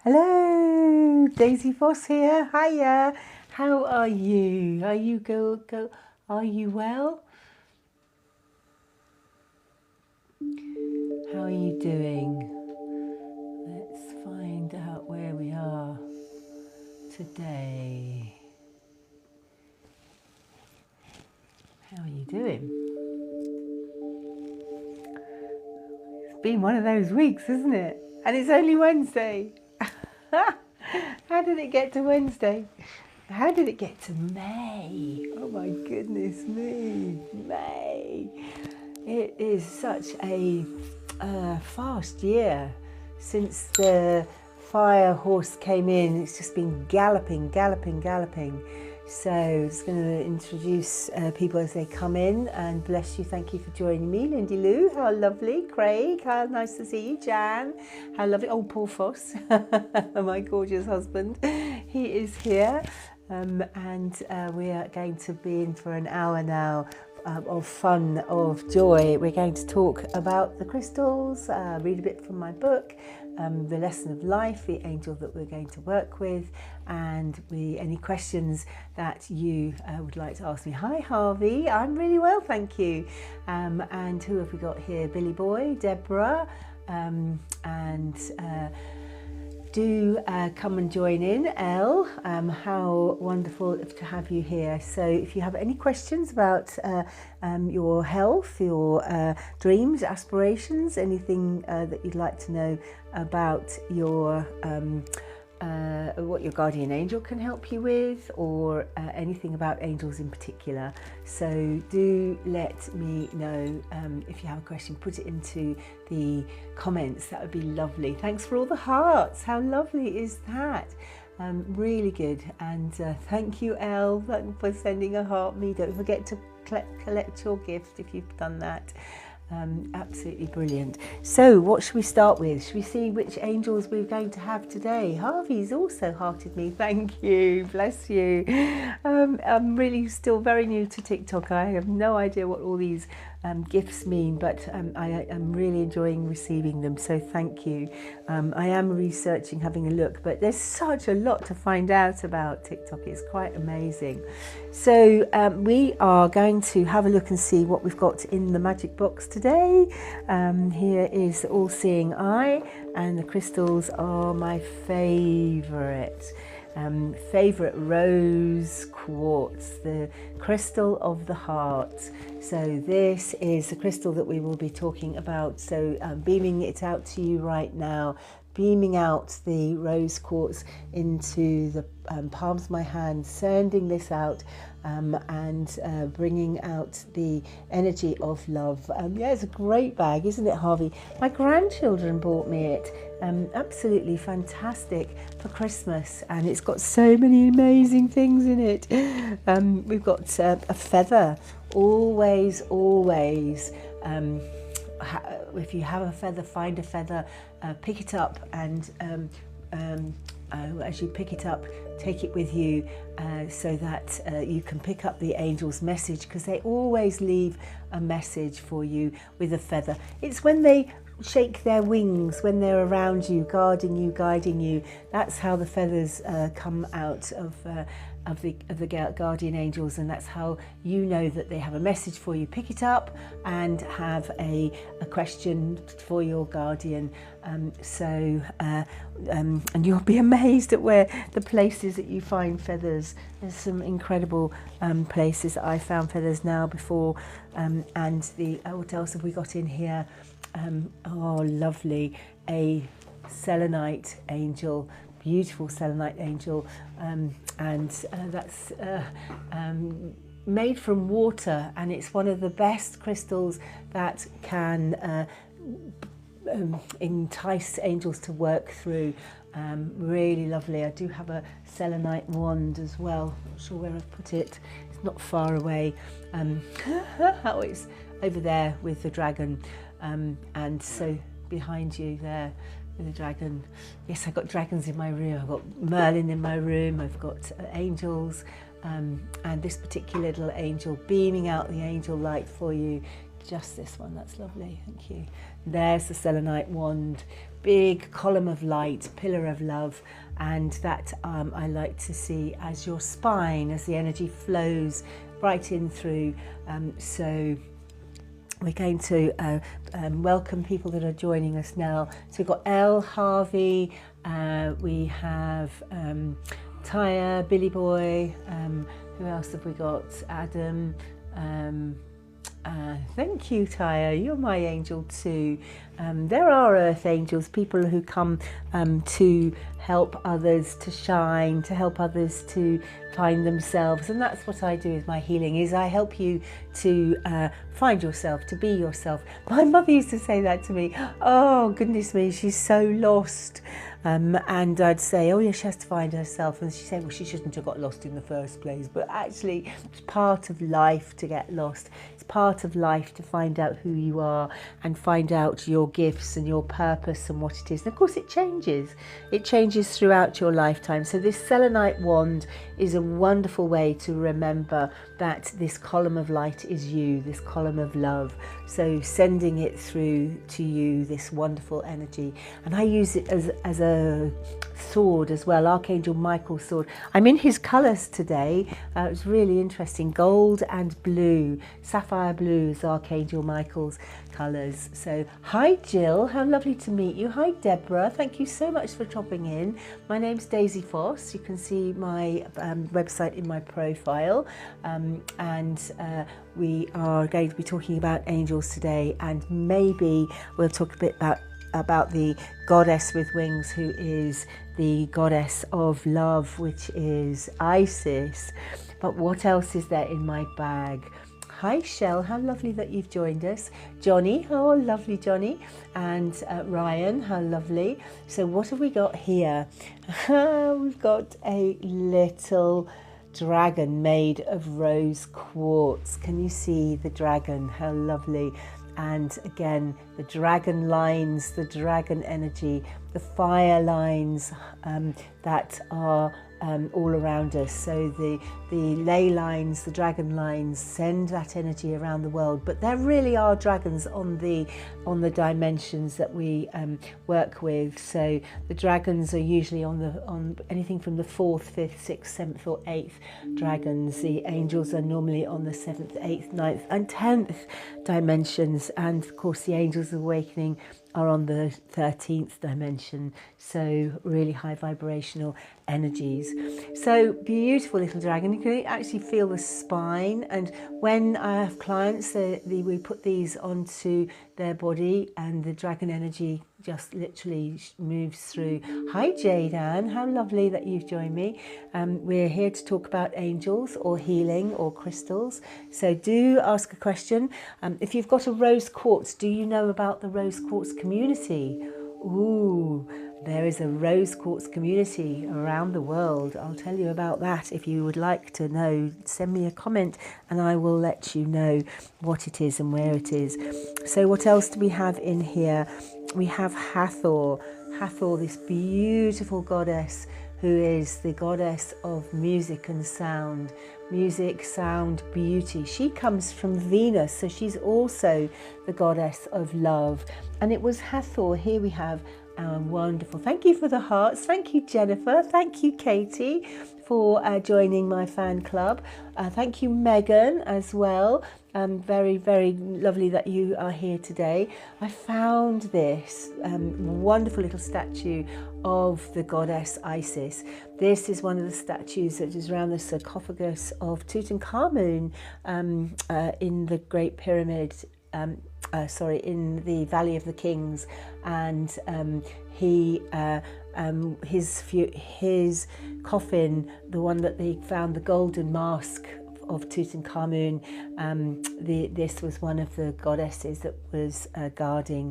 Hello, Daisy Foss here. Hiya. How are you? Are you Are you well? How are you doing? Let's find out where we are today. How are you doing? It's been one of those weeks, isn't it? And it's only Wednesday. How did it get to Wednesday? How did it get to May? Oh my goodness me, May. It is such a fast year since the fire horse came in. It's just been galloping, galloping, galloping. So I'm just going to introduce people as they come in, and bless you. Thank you for joining me. Lindy Lou, how lovely. Craig, how nice to see you. Jan, how lovely. Oh, Paul Foss, my gorgeous husband. He is here. And we are going to be in for an hour now of fun, of joy. We're going to talk about the crystals, read a bit from my book, the lesson of life, the angel that we're going to work with, and any questions that you would like to ask me. Hi Harvey, I'm really well, thank you. And who have we got here? Billy Boy, Deborah, do come and join in, Elle. How wonderful to have you here. So if you have any questions about your health, your dreams, aspirations, anything that you'd like to know about your what your guardian angel can help you with, or anything about angels in particular. So do let me know if you have a question. Put it into the comments. That would be lovely. Thanks for all the hearts. How lovely is that? Really good. And thank you, Elle, for sending a heart me. Don't forget to collect your gift if you've done that. Absolutely brilliant. So what should we start with? Should we see which angels we're going to have today? Harvey's also hearted me. Thank you. Bless you. I'm really still very new to TikTok. I have no idea what all these gifts mean, but I am really enjoying receiving them, so thank you. I am researching, having a look, but there's such a lot to find out about TikTok. It's quite amazing. So we are going to have a look and see what we've got in the magic box today. Here is the all-seeing eye, and the crystals are my favorite Rose Quartz, the crystal of the heart. So this is the crystal that we will be talking about. So beaming it out to you right now, beaming out the Rose Quartz into the palms of my hand, sending this out, and bringing out the energy of love. Yeah, it's a great bag, isn't it, Harvey? My grandchildren bought me it. Absolutely fantastic for Christmas, and it's got so many amazing things in it. We've got a feather. Always, if you have a feather, find a feather, pick it up, and as you pick it up, take it with you, so that you can pick up the angel's message, because they always leave a message for you with a feather. It's when they shake their wings, when they're around you, guarding you, guiding you. That's how the feathers come out of the guardian angels, and that's how you know that they have a message for you. Pick it up and have a question for your guardian. And you'll be amazed at where the places that you find feathers. There's some incredible places that I found feathers now before. And what else have we got in here? Oh, lovely, a selenite angel, beautiful selenite angel, and that's made from water, and it's one of the best crystals that can entice angels to work through. Really lovely. I do have a selenite wand as well. Not sure where I've put it. It's not far away. Oh, it's over there with the dragon. And so behind you there with the dragon. Yes, I've got dragons in my room. I've got Merlin in my room. I've got angels, and this particular little angel beaming out the angel light for you, Just this one, that's lovely, thank you. There's the selenite wand, big column of light, pillar of love, and that I like to see as your spine, as the energy flows right in through. So we're going to welcome people that are joining us now. So we've got Elle, Harvey, we have Tyre, Billy Boy, who else have we got? Adam. Thank you, Tyre, you're my angel too. There are earth angels, people who come to help others to shine, to help others to find themselves, and that's what I do with my healing, is I help you to find yourself, to be yourself. My mother used to say that to me, oh goodness me, she's so lost. And I'd say, oh yeah, she has to find herself, and she'd say, well, she shouldn't have got lost in the first place, but actually it's part of life to get lost. It's part of life to find out who you are and find out your gifts and your purpose and what it is. And of course it changes throughout your lifetime. So this selenite wand is a wonderful way to remember that this column of light is you, this column of love. So sending it through to you, this wonderful energy. And I use it as a sword as well, Archangel Michael's sword. I'm in his colours today. It was really interesting, gold and blue, sapphire blue is Archangel Michael's colours. So hi Jill, how lovely to meet you. Hi Deborah, thank you so much for dropping in. My name's Daisy Foss. You can see my website in my profile, and we are going to be talking about angels today, and maybe we'll talk a bit about the goddess with wings, who is the goddess of love, which is Isis. But what else is there in my bag? Hi Shell, how lovely that you've joined us. Johnny, oh lovely Johnny, and Ryan, how lovely. So what have we got here? We've got a little dragon made of rose quartz. Can you see the dragon? How lovely. And again, the dragon lines, the dragon energy, the fire lines that are all around us. So the ley lines, the dragon lines send that energy around the world. But there really are dragons on the dimensions that we work with. So the dragons are usually on anything from the 4th, 5th, 6th, 7th or 8th dragons. The angels are normally on the 7th, 8th, 9th and 10th dimensions. And of course the angels of awakening are on the 13th dimension, so really high vibrational energies. So beautiful little dragon. You can actually feel the spine, and when I have clients, we put these onto their body and the dragon energy just literally moves through. Hi Jade Ann, how lovely that you've joined me. We're here to talk about angels or healing or crystals, so do ask a question. If you've got a rose quartz, do you know about the rose quartz community? Ooh, there is a rose quartz community around the world. I'll tell you about that if you would like to know. Send me a comment and I will let you know what it is and where it is. So what else do we have in here? We have Hathor. Hathor, this beautiful goddess who is the goddess of music and sound. Music, sound, beauty. She comes from Venus, so she's also the goddess of love. And it was Hathor. Here we have our wonderful, thank you for the hearts, thank you Jennifer, thank you Katie for joining my fan club, thank you Megan as well. Very, very lovely that you are here today. I found this wonderful little statue of the goddess Isis. This is one of the statues that is around the sarcophagus of Tutankhamun in the Great Pyramid, in the Valley of the Kings, and his coffin, the one that they found, the golden mask of Tutankhamun, this was one of the goddesses that was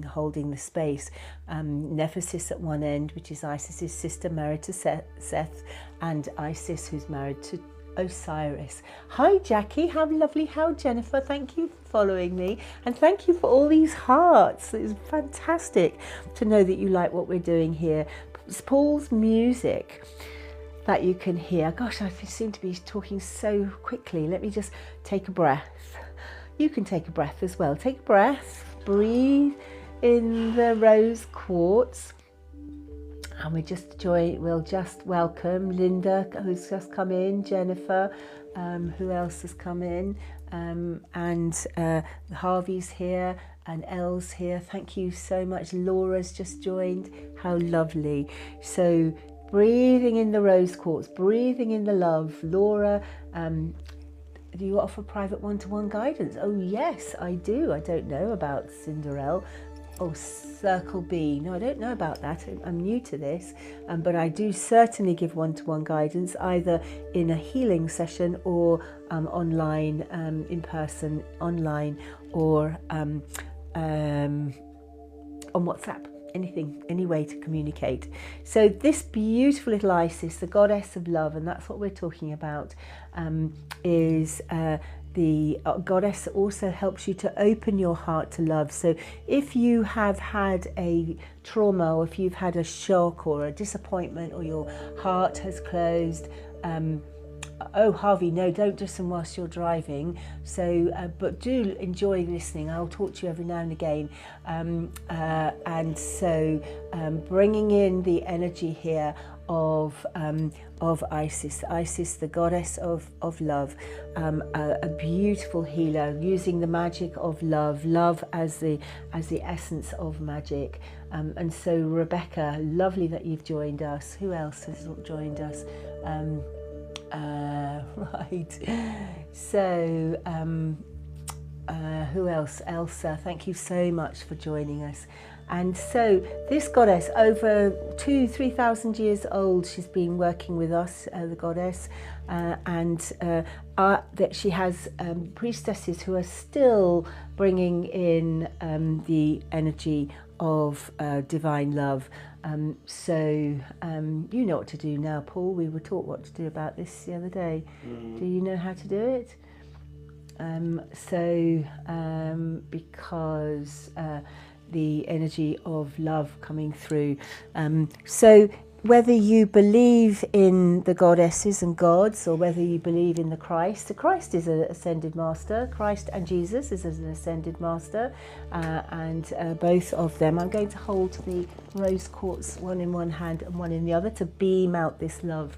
holding the space. Nephesis at one end, which is Isis's sister married to Seth, and Isis, who's married to Osiris. Hi Jackie, how lovely. How Jennifer, thank you for following me, and thank you for all these hearts. It's fantastic to know that you like what we're doing here. It's Paul's music that you can hear. Gosh, I seem to be talking so quickly. Let me just take a breath. You can take a breath as well. Take a breath, breathe in the rose quartz. And we'll just welcome Linda, who's just come in, Jennifer, who else has come in, and Harvey's here, and Elle's here. Thank you so much. Laura's just joined. How lovely. So breathing in the rose quartz, breathing in the love. Laura, do you offer private one-to-one guidance? Oh yes, I do. I don't know about Cinderella. Oh, Circle B. No, I don't know about that. I'm new to this, but I do certainly give one-to-one guidance, either in a healing session or online, in person, online, or on WhatsApp. Anything, any way to communicate. So this beautiful little Isis, the goddess of love, and that's what we're talking about, is the goddess also helps you to open your heart to love. So if you have had a trauma, or if you've had a shock or a disappointment, or your heart has closed, oh Harvey, no, don't listen whilst you're driving. So but do enjoy listening. I'll talk to you every now and again, and so bringing in the energy here of Isis, the goddess of love, a beautiful healer, using the magic of love as the essence of magic. And so Rebecca, lovely that you've joined us. Who else has joined us? Right. So who else? Elsa, thank you so much for joining us. And so this goddess, over 2,000-3,000 years old, she's been working with us, the goddess, and that she has priestesses who are still bringing in the energy of divine love. So you know what to do now, Paul. We were taught what to do about this the other day. Do you know how to do it? Because the energy of love coming through. So whether you believe in the goddesses and gods, or whether you believe in the Christ is an ascended master. Christ and Jesus is an ascended master, and both of them. I'm going to hold the rose quartz, one in one hand and one in the other, to beam out this love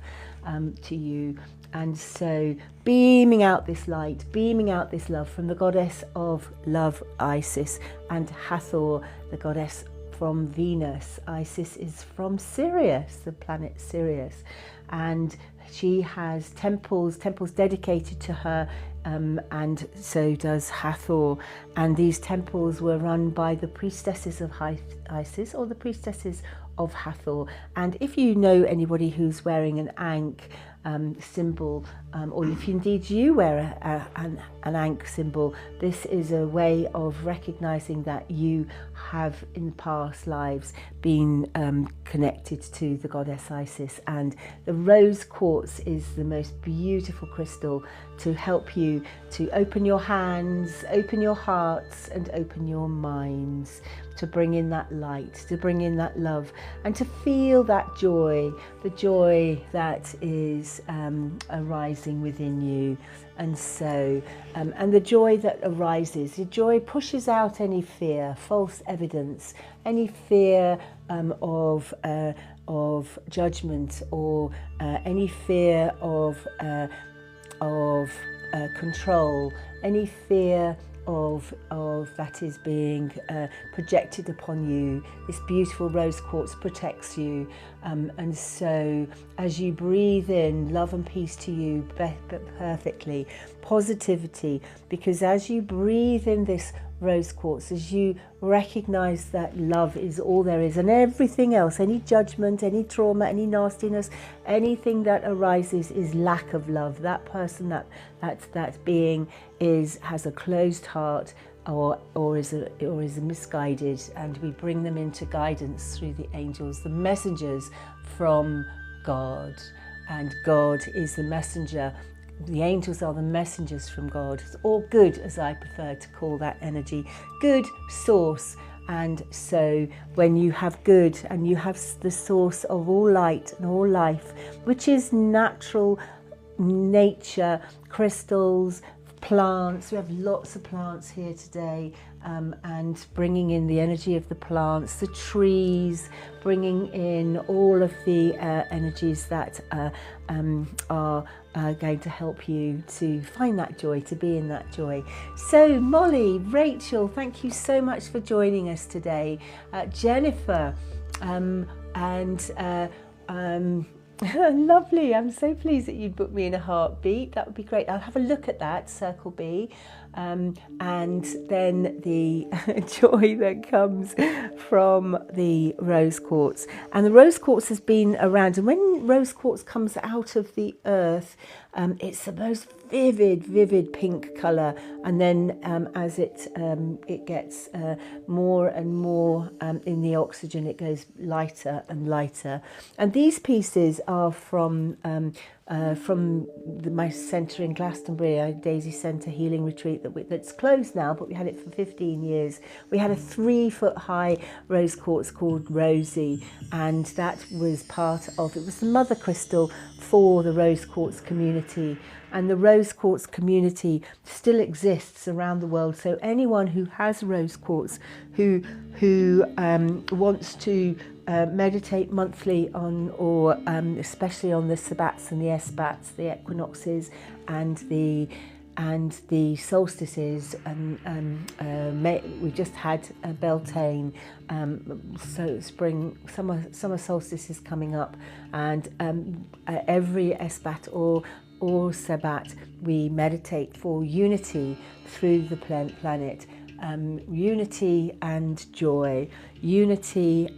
to you. And so beaming out this light, beaming out this love from the goddess of love, Isis, and Hathor, the goddess from Venus. Isis is from Sirius, the planet Sirius, and she has temples dedicated to her, and so does Hathor. And these temples were run by the priestesses of Isis, or the priestesses of Hathor. And if you know anybody who's wearing an ankh symbol, or if indeed you wear an ankh symbol, this is a way of recognizing that you have in past lives been connected to the goddess Isis. And the rose quartz is the most beautiful crystal to help you to open your hands, open your hearts, and open your minds, to bring in that light, to bring in that love, and to feel that joy, the joy that is arising within you. And so, and the joy that arises, the joy pushes out any fear, false evidence, any fear of judgment, or any fear of control, any fear of that is being projected upon you. This beautiful rose quartz protects you, and so as you breathe in love and peace to you, perfectly, positivity, because as you breathe in this rose quartz, as you recognize that love is all there is, and everything else, any judgment, any trauma, any nastiness, anything that arises is lack of love. That person, that being has a closed heart, or is misguided, and we bring them into guidance through the angels, the messengers from God. And God is the messenger. The angels are the messengers from God. It's all good, as I prefer to call that energy, good source. And so when you have good, and you have the source of all light and all life, which is natural nature, crystals, plants. We have lots of plants here today, and bringing in the energy of the plants, the trees, bringing in all of the energies that are going to help you to find that joy, to be in that joy. So Molly, Rachel, thank you so much for joining us today. Jennifer, lovely. I'm so pleased that you booked me in a heartbeat. That would be great. I'll have a look at that, Circle B. And then the joy that comes from the rose quartz. And the rose quartz has been around. And when rose quartz comes out of the earth, it's the most vivid pink colour. And then as it gets more and more in the oxygen, it goes lighter and lighter. And these pieces are from my centre in Glastonbury, Daisy Centre Healing Retreat that's closed now, but we had it for 15 years. We had a 3-foot high rose quartz called Rosie, and that was it was the mother crystal for the rose quartz community. And the rose quartz community still exists around the world. So anyone who has rose quartz, who wants to meditate monthly on, or especially on the sabbats and the esbats, the equinoxes and the solstices. We just had Beltane, so summer solstice is coming up, and every esbat or sabbat we meditate for unity through the planet. Unity and joy, unity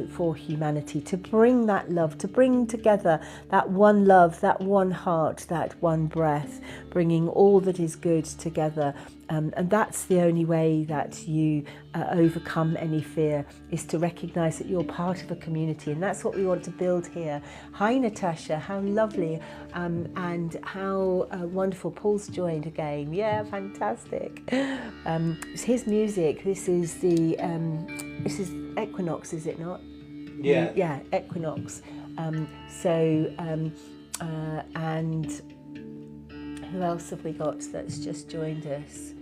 for humanity, to bring that love, to bring together that one love, that one heart, that one breath, bringing all that is good together. And that's the only way that you overcome any fear, is to recognise that you're part of a community. And that's what we want to build here. Hi Natasha, how lovely, and how wonderful. Paul's joined again. Yeah, fantastic. It's his music. This is Equinox, is it not? Yeah. Yeah, Equinox. And who else have we got that's just joined us?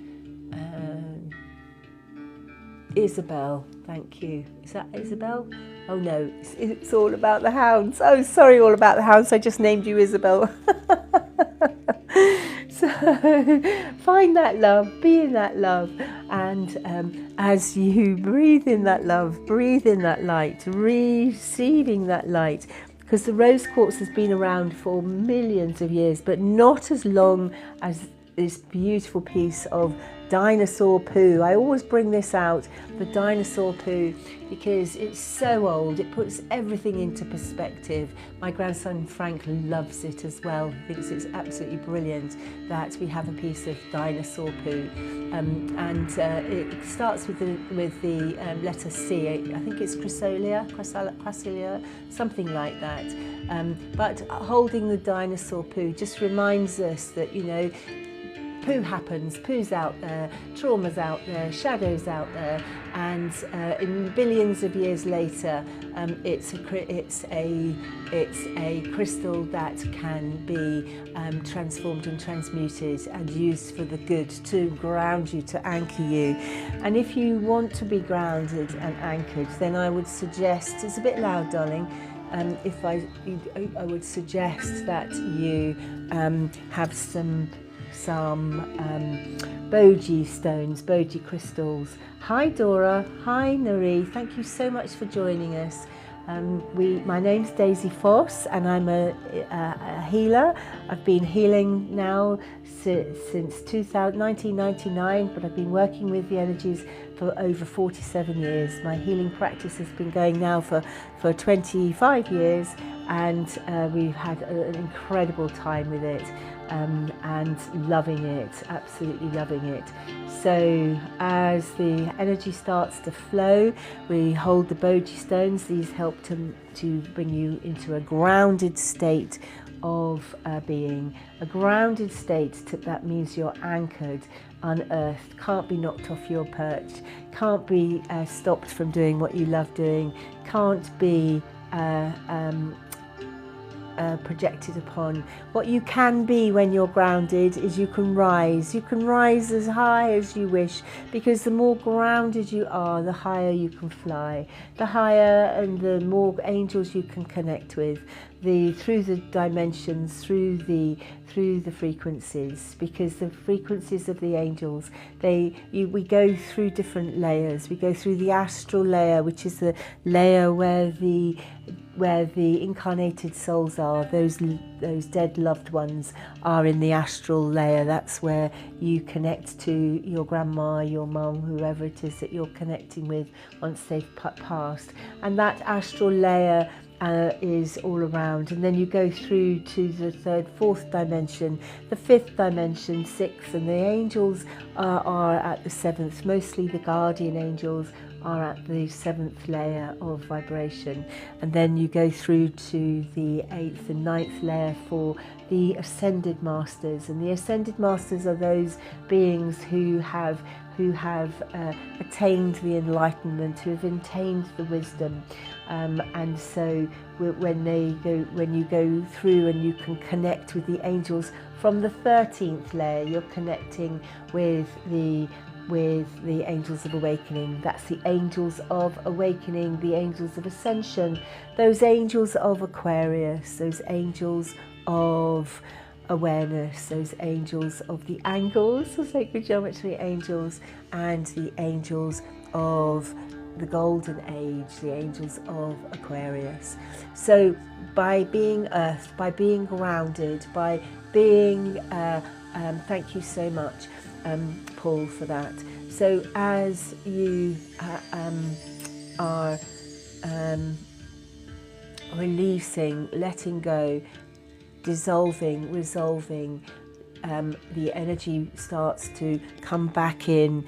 Isabel, thank you. Is that Isabel? Oh no, it's all about the hounds. Oh, sorry, all about the hounds. I just named you Isabel. So find that love, be in that love, and as you breathe in that love, breathe in that light, receiving that light. Because the rose quartz has been around for millions of years, but not as long as this beautiful piece of dinosaur poo. I always bring this out, the dinosaur poo, because it's so old. It puts everything into perspective. My grandson Frank loves it as well. He thinks it's absolutely brilliant that we have a piece of dinosaur poo. It starts with the letter C. I think it's Chrysalia, something like that. But holding the dinosaur poo just reminds us that, you know, poo happens, poo's out there, trauma's out there, shadow's out there, and in billions of years later, it's a crystal that can be transformed and transmuted and used for the good, to ground you, to anchor you. And if you want to be grounded and anchored, then I would suggest, it's a bit loud, darling, I would suggest that you have some boji stones, boji crystals. Hi Dora, hi Nari, thank you so much for joining us. My name's Daisy Foss, and I'm a healer. I've been healing now since 1999, but I've been working with the energies for over 47 years. My healing practice has been going now for 25 years, and we've had an incredible time with it. And loving it, absolutely loving it. So as the energy starts to flow, we hold the boji stones. These help to bring you into a grounded state of being. A grounded state, that means you're anchored, unearthed, can't be knocked off your perch, can't be stopped from doing what you love doing, can't be projected upon. What you can be when you're grounded is you can rise. You can rise as high as you wish, because the more grounded you are, the higher you can fly. The higher and the more angels you can connect with, through the dimensions, through the frequencies, because the frequencies of the angels, we go through different layers. We go through the astral layer, which is the layer where the incarnated souls are. Those dead loved ones are in the astral layer. That's where you connect to your grandma, your mum, whoever it is that you're connecting with once they've passed. And that astral layer is all around, and then you go through to the third, fourth dimension, the fifth dimension, sixth, and the angels are at the seventh. Mostly the guardian angels are at the seventh layer of vibration, and then you go through to the eighth and ninth layer for the ascended masters. And the ascended masters are those beings who have attained the enlightenment, who have attained the wisdom, and so when you go through and you can connect with the angels from the 13th layer, you're connecting with the angels of awakening. That's the angels of awakening, the angels of ascension, those angels of Aquarius, those angels of awareness, those angels of the angles, the sacred geometry angels, and the angels of the golden age, the angels of Aquarius. So by being earthed, by being grounded, by being thank you so much, Paul, for that. So as you are releasing, letting go, dissolving, resolving, the energy starts to come back in,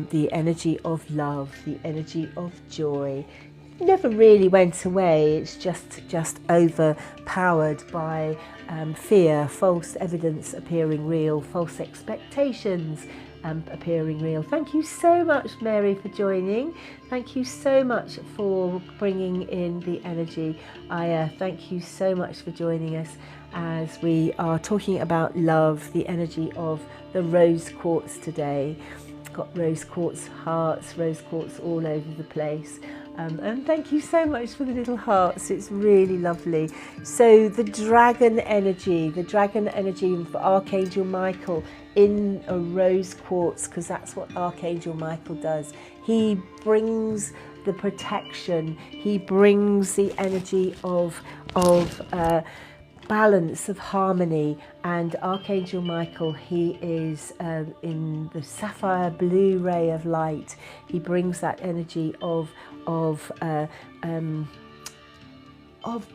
the energy of love, the energy of joy. It never really went away. It's just overpowered by fear, false evidence appearing real, false expectations appearing real. Thank you so much, Mary, for joining. Thank you so much for bringing in the energy. Aya, thank you so much for joining us as we are talking about love, the energy of the rose quartz today. Got rose quartz hearts, rose quartz all over the place. And thank you so much for the little hearts. It's really lovely. So the dragon energy for Archangel Michael in a rose quartz, because that's what Archangel Michael does. He brings the protection. He brings the energy of balance, of harmony. And Archangel Michael, he is in the sapphire blue ray of light. He brings that energy of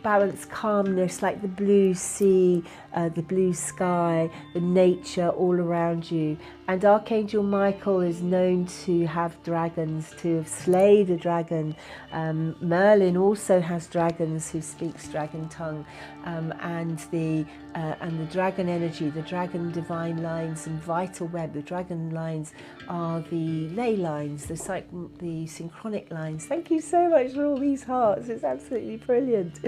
balance, calmness, like the blue sea, the blue sky, the nature all around you. And Archangel Michael is known to have dragons, to have slayed a dragon. Merlin also has dragons who speaks dragon tongue, and the dragon energy, the dragon divine lines and vital web. The dragon lines are the ley lines, the synchronic lines. Thank you so much for all these hearts. It's absolutely brilliant.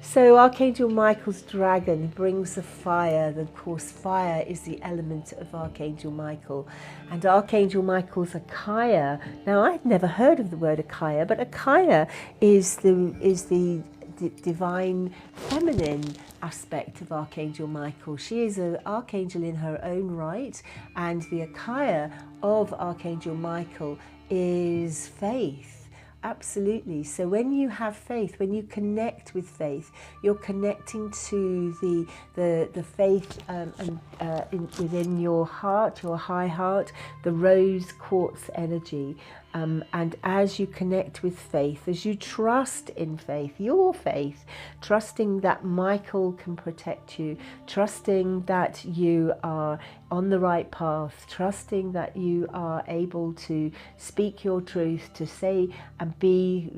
So Archangel Michael's dragon brings the fire. Of course, fire is the element of Archangel Michael. And Archangel Michael's Akaya. Now, I've never heard of the word Akaya, but Akaya is the divine feminine aspect of Archangel Michael. She is an archangel in her own right, and the Akaya of Archangel Michael is faith. Absolutely. So when you have faith, when you connect with faith, you're connecting to the faith within your heart, your high heart, the rose quartz energy. And as you connect with faith, as you trust in faith, your faith, trusting that Michael can protect you, trusting that you are on the right path, trusting that you are able to speak your truth, to say and be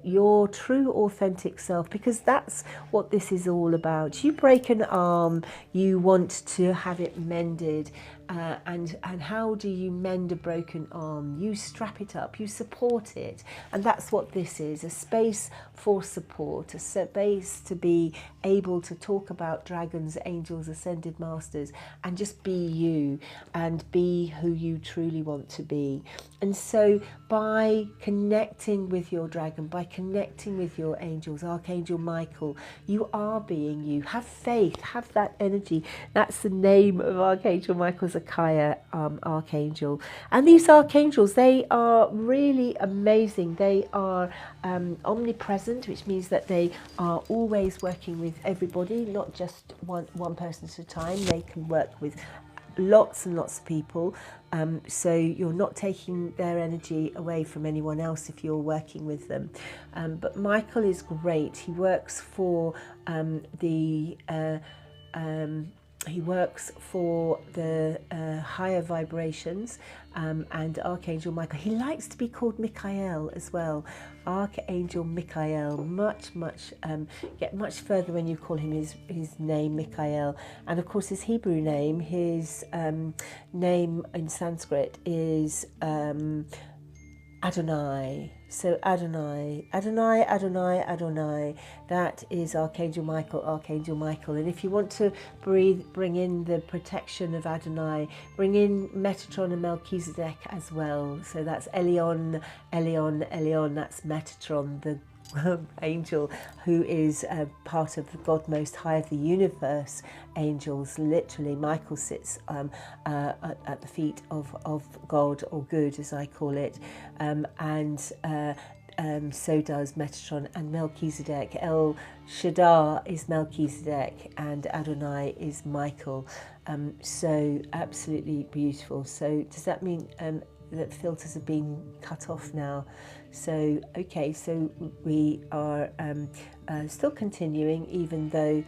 your true authentic self, because that's what this is all about. You break an arm, you want to have it mended, and how do you mend a broken arm? You strap it up, you support it, and that's what this is, a space for support, a space to be able to talk about dragons, angels, ascended masters, and just be you and be who you truly want to be. And so by connecting with your dragon, by connecting with your angels, Archangel Michael, you are being you. Have faith, have that energy. That's the name of Archangel Michael, Zakaya Archangel. And these archangels, they are really amazing. They are omnipresent, which means that they are always working with everybody, not just one person at a time. They can work with lots and lots of people, so you're not taking their energy away from anyone else if you're working with them. But Michael is great. He works for the higher vibrations, and Archangel Michael. He likes to be called Michael as well. Archangel Michael, get much further when you call him his name Michael. And of course his Hebrew name, his name in Sanskrit is Adonai. So Adonai, Adonai, Adonai, Adonai. That is Archangel Michael, Archangel Michael. And if you want to bring in the protection of Adonai, bring in Metatron and Melchizedek as well. So that's Elion, Elion, Elion. That's Metatron, the angel who is part of the God Most High of the universe angels. Literally, Michael sits at the feet of God, or good as I call it, and so does Metatron and Melchizedek. El Shaddai is Melchizedek and Adonai is Michael. So absolutely beautiful. So does that mean that filters have been cut off now? So okay, so we are still continuing, even though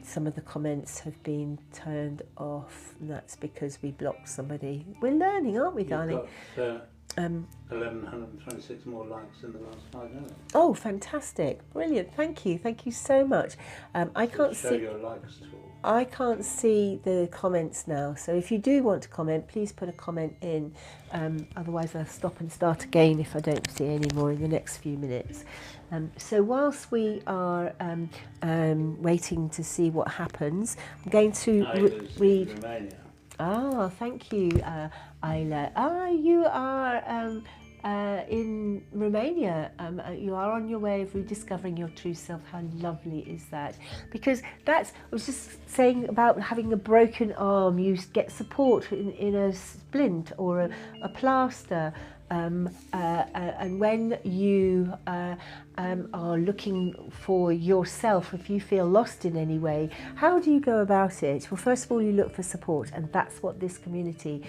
some of the comments have been turned off, and that's because we blocked somebody. We're learning, aren't we, darling? Got 1126 more likes in the last 5 minutes. Oh, fantastic. Brilliant. Thank you so much. I can't show see your likes tool. I can't see the comments now, so if you do want to comment, please put a comment in. Otherwise I'll stop and start again if I don't see any more in the next few minutes. So whilst we are waiting to see what happens, I'm going to read. Romania. Ah, thank you, Ayla. You are in Romania. You are on your way of rediscovering your true self. How lovely is that? Because I was just saying about having a broken arm. You get support in a splint or a plaster. And when you are looking for yourself, if you feel lost in any way, how do you go about it? Well, first of all, you look for support, and that's what this community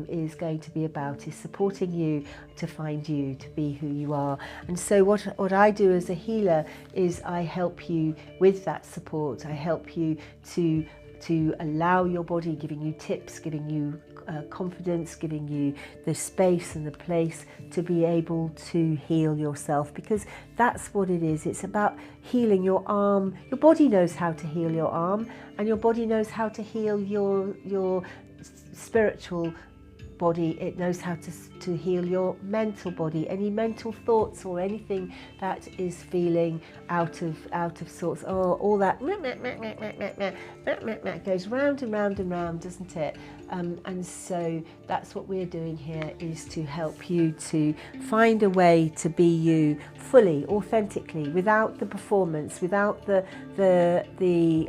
is going to be about, is supporting you to find you, to be who you are. And so what I do as a healer is I help you with that support. I help you to allow your body, giving you tips, giving you confidence, giving you the space and the place to be able to heal yourself, because that's what it is. It's about healing your arm. Your body knows how to heal your arm, and your body knows how to heal your spiritual body. It knows how to heal your mental body. Any mental thoughts or anything that is feeling out of sorts, or all that goes round and round and round, doesn't it? And so that's what we're doing here, is to help you to find a way to be you fully, authentically, without the performance, without the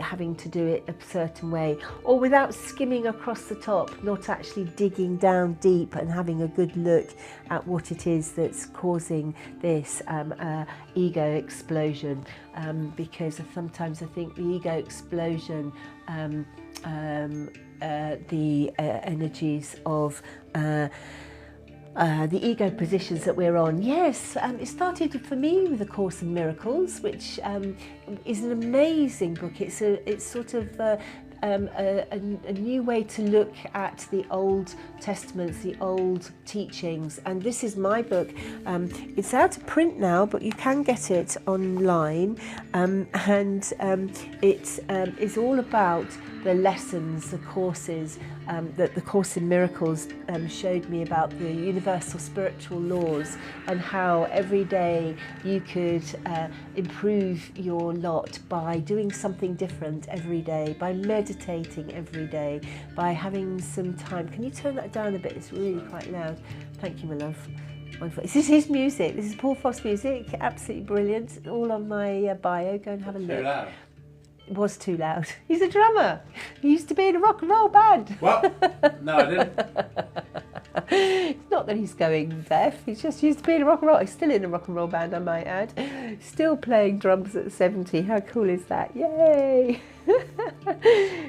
having to do it a certain way, or without skimming across the top, not actually digging down deep and having a good look at what it is that's causing this ego explosion. Because sometimes I think the ego explosion, the energies of the ego positions that we're on. Yes, it started for me with A Course in Miracles, which is an amazing book. It's sort of a new way to look at the Old Testaments, the old teachings. And this is my book. It's out of print now, but you can get it online. It is all about the lessons, the courses that the Course in Miracles showed me about the universal spiritual laws and how every day you could improve your lot by doing something different every day, by meditating every day, by having some time. Can you turn that down a bit? It's really quite loud. Thank you, my love. Wonderful. This is his music. This is Paul Foss music. Absolutely brilliant. All on my bio. Go and have a look. Too loud. It was too loud. He's a drummer. He used to be in a rock and roll band. What? No, I didn't. It's not that he's going deaf. He's just used to be in a rock and roll. He's still in a rock and roll band, I might add. Still playing drums at 70. How cool is that? Yay!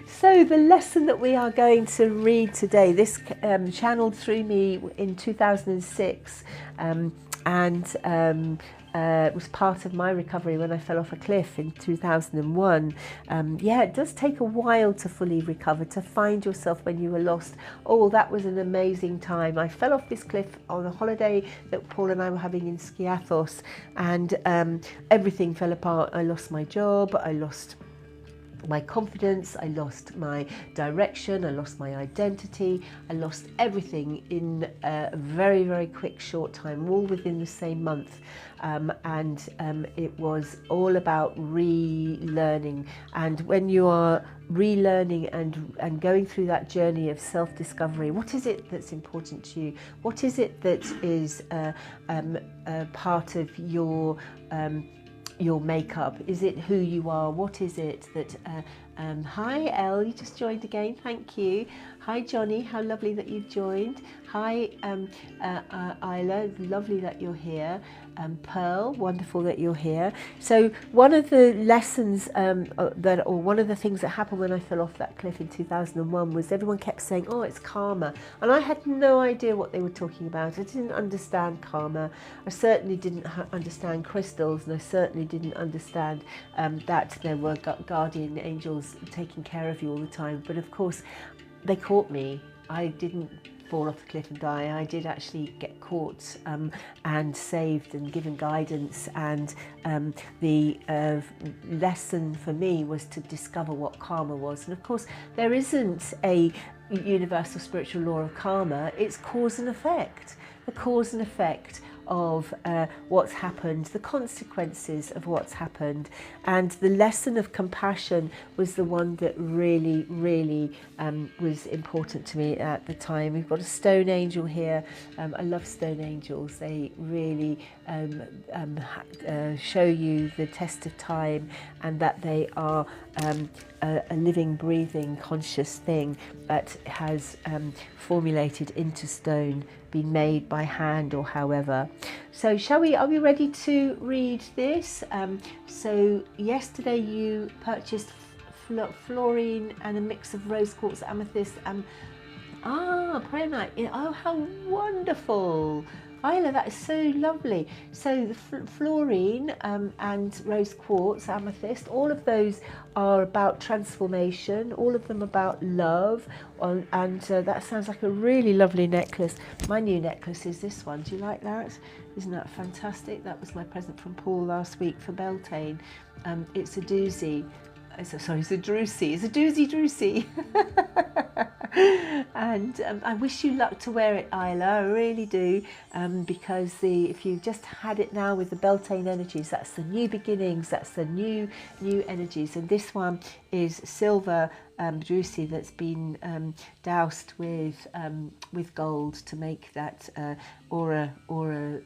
So the lesson that we are going to read today, this channeled through me in 2006, was part of my recovery when I fell off a cliff in 2001. Yeah, it does take a while to fully recover, to find yourself when you were lost. Oh, that was an amazing time. I fell off this cliff on a holiday that Paul and I were having in Hathor, and everything fell apart. I lost my job, I lost my confidence, I lost my direction, I lost my identity, I lost everything in a very, very quick short time, all within the same month. It was all about relearning. And when you are relearning and going through that journey of self-discovery, what is it that's important to you? What is it that is part of your makeup? Is it who you are? What is it that hi Elle, you just joined again, thank you. Hi Johnny, how lovely that you've joined. Hi Isla, lovely that you're here. Pearl, wonderful that you're here. So one of the lessons one of the things that happened when I fell off that cliff in 2001 was everyone kept saying, oh, it's karma. And I had no idea what they were talking about. I didn't understand karma. I certainly didn't understand crystals, and I certainly didn't understand that there were guardian angels taking care of you all the time. But of course, they caught me. I didn't fall off the cliff and die. I did actually get caught and saved and given guidance, and the lesson for me was to discover what karma was. And of course there isn't a universal spiritual law of karma, it's cause and effect. The cause and effect of what's happened, the consequences of what's happened, and the lesson of compassion was the one that really, really was important to me at the time. We've got a stone angel here. I love stone angels. They really show you the test of time, and that they are a living, breathing, conscious thing that has formulated into stone, been made by hand or however. So are we ready to read this? So yesterday you purchased fluorine and a mix of rose quartz, amethyst, prayer night. Oh, how wonderful. Isla, that is so lovely. So the fluorine and rose quartz, amethyst, all of those are about transformation, all of them about love, and that sounds like a really lovely necklace. My new necklace is this one. Do you like that? Isn't that fantastic? That was my present from Paul last week for Beltane. It's a doozy. It's a drucy. It's a doozy. And I wish you luck to wear it, Isla. I really do, because if you've just had it now with the Beltane energies, that's the new beginnings. That's the new energies. And this one is silver drucy that's been doused with gold to make that aura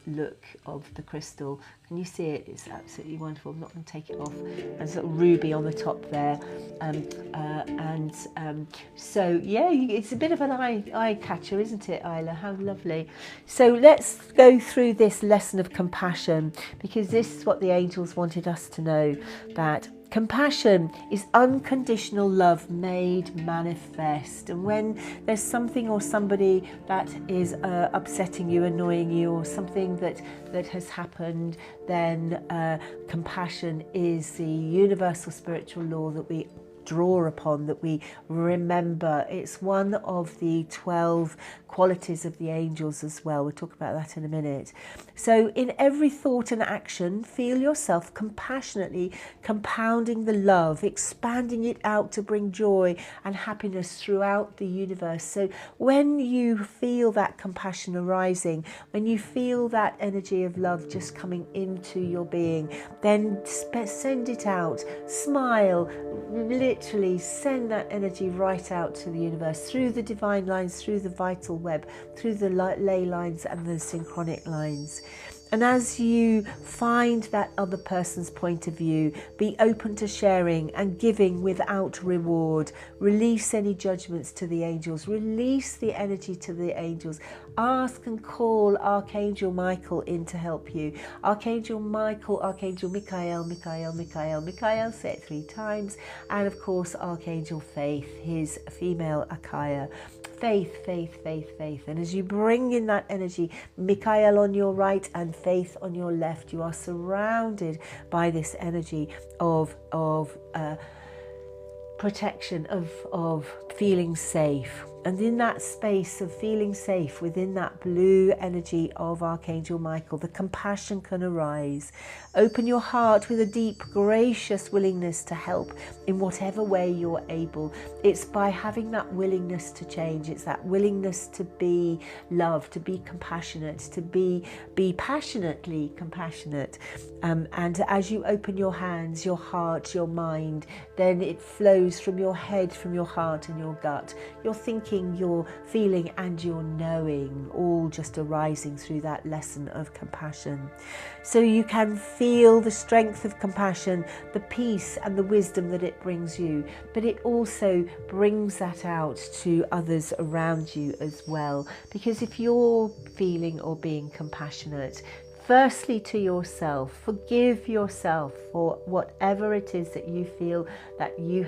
look of the crystal. Can you see it? It's absolutely wonderful. I'm not going to take it off. There's a little ruby on the top there, so yeah, it's a bit of an eye catcher, isn't it, Isla? How lovely. So let's go through this lesson of compassion, because this is what the angels wanted us to know, that compassion is unconditional love made manifest. And when there's something or somebody that is upsetting you, annoying you, or something that has happened, then compassion is the universal spiritual law that we draw upon, that we remember. It's one of the 12 qualities of the angels as well. We'll talk about that in a minute. So in every thought and action, feel yourself compassionately compounding the love, expanding it out to bring joy and happiness throughout the universe. So when you feel that compassion arising, when you feel that energy of love just coming into your being, then send it out. Smile, literally send that energy right out to the universe, through the divine lines, through the vital web, through the ley lines and the synchronic lines. And as you find that other person's point of view, be open to sharing and giving without reward. Release any judgments to the angels. Release the energy to the angels. Ask and call Archangel Michael in to help you. Archangel Michael, Archangel Michael, Michael, Michael, Michael, say it 3 times. And of course, Archangel Faith, his female Akaya. Faith, faith, faith, faith. And as you bring in that energy, Michael on your right and Faith on your left, you are surrounded by this energy of protection, of feeling safe. And in that space of feeling safe, within that blue energy of Archangel Michael, the compassion can arise. Open your heart with a deep, gracious willingness to help in whatever way you're able. It's by having that willingness to change. It's that willingness to be love, to be compassionate, to be passionately compassionate. And as you open your hands, your heart, your mind, then it flows from your head, from your heart and your gut. Your thinking, your feeling and your knowing, all just arising through that lesson of compassion. So you can feel the strength of compassion, the peace and the wisdom that it brings you, but it also brings that out to others around you as well. Because if you're feeling or being compassionate, firstly to yourself, forgive yourself for whatever it is that you feel that you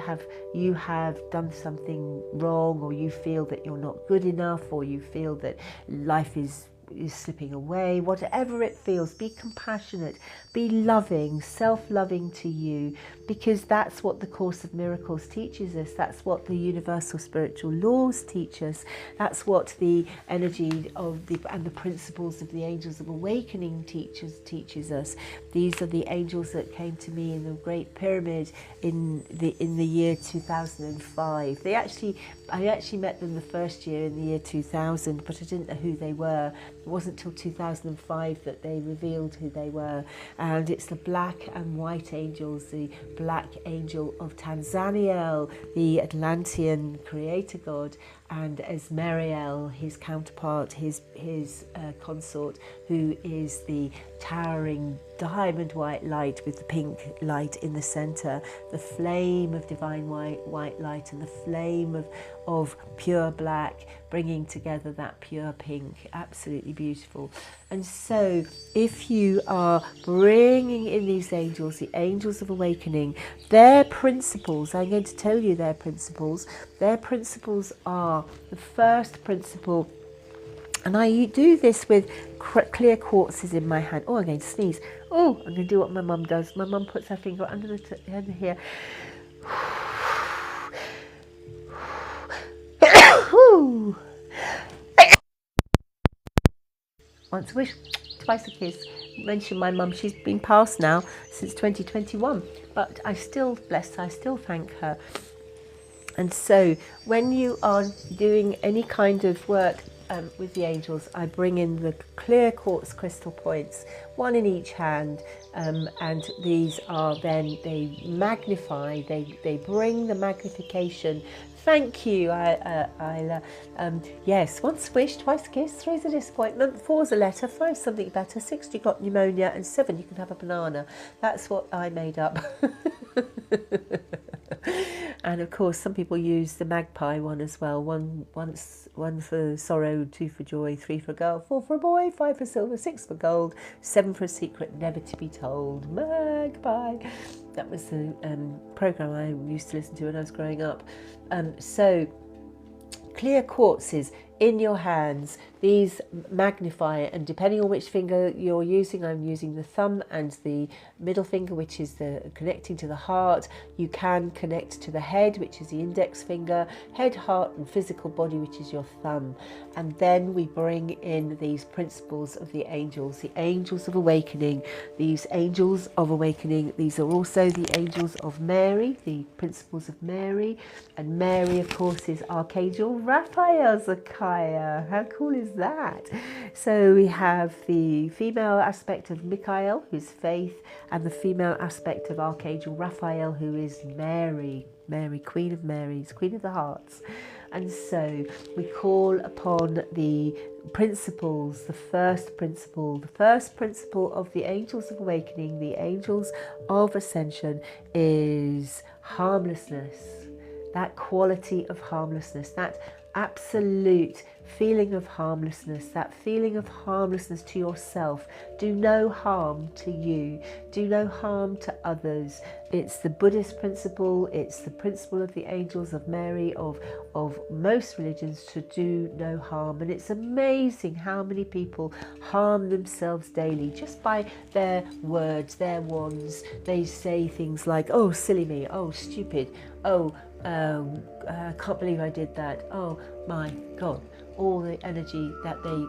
have done something wrong, or you feel that you're not good enough, or you feel that life is slipping away. Whatever it feels, be compassionate, be loving, self-loving to you, because that's what the Course of Miracles teaches us. That's what the universal spiritual laws teach us. That's what the energy of and the principles of the angels of awakening teaches us. These are the angels that came to me in the Great Pyramid in the year 2005. I actually met them the first year in the year 2000, but I didn't know who they were. It wasn't till 2005 that they revealed who they were. And it's the black and white angels, the black angel of Tanzania, the Atlantean creator god, and Esmeriel, his counterpart, his consort, who is the towering diamond white light with the pink light in the center, the flame of divine white light and the flame of pure black, bringing together that pure pink. Absolutely beautiful. And so if you are bringing in these angels, the angels of awakening, their principles, I'm going to tell you their principles. Their principles are, the first principle, and I do this with clear quartzes in my hand. Oh, I'm going to sneeze. Oh, I'm going to do what my mum does. My mum puts her finger under here. Once a wish, twice a kiss. Mention my mum, she's been passed now since 2021, but I still bless her, I still thank her. And so when you are doing any kind of work with the angels, I bring in the clear quartz crystal points, one in each hand, and these are then, they magnify, they bring the magnification. Thank you, yes, once a wish, twice a kiss, 3 is a disappointment, 4 is a letter, 5 is something better, 6 you got pneumonia, and 7 you can have a banana. That's what I made up. And of course, some people use the magpie one as well. One for sorrow, 2 for joy, 3 for girl, 4 for a boy, 5 for silver, 6 for gold, 7 for a secret never to be told. Magpie. That was the program I used to listen to when I was growing up. So clear quartzes in your hands. These magnify, and depending on which finger you're using, I'm using the thumb and the middle finger, which is the connecting to the heart. You can connect to the head, which is the index finger, head, heart, and physical body, which is your thumb. And then we bring in these principles of the angels of awakening. These angels of awakening, these are also the angels of Mary, the principles of Mary. And Mary, of course, is Archangel Raphael's Zakaya. How cool is that? So we have the female aspect of Michael, who's faith, and the female aspect of Archangel Raphael, who is Mary, Queen of Marys, Queen of the Hearts. And so we call upon the principles, the first principle of the angels of awakening, the angels of ascension, is harmlessness. That quality of harmlessness, that absolute feeling of harmlessness, that feeling of harmlessness to yourself. Do no harm to you, do no harm to others. It's the Buddhist principle, it's the principle of the angels of Mary, of most religions, to do no harm. And it's amazing how many people harm themselves daily just by their words, their wands. They say things like, oh, silly me, oh, stupid, oh, I can't believe I did that, oh my God. All the energy that they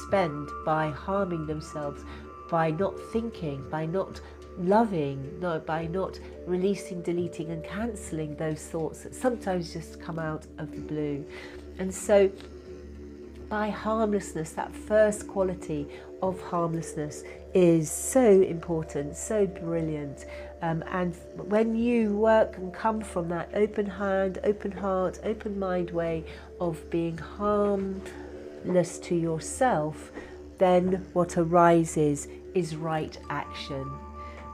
spend by harming themselves, by not thinking, by not loving, by not releasing, deleting and cancelling those thoughts that sometimes just come out of the blue. And so by harmlessness, that first quality of harmlessness is so important, so brilliant. And when you work and come from that open hand, open heart, open mind way of being harmless to yourself, then what arises is right action.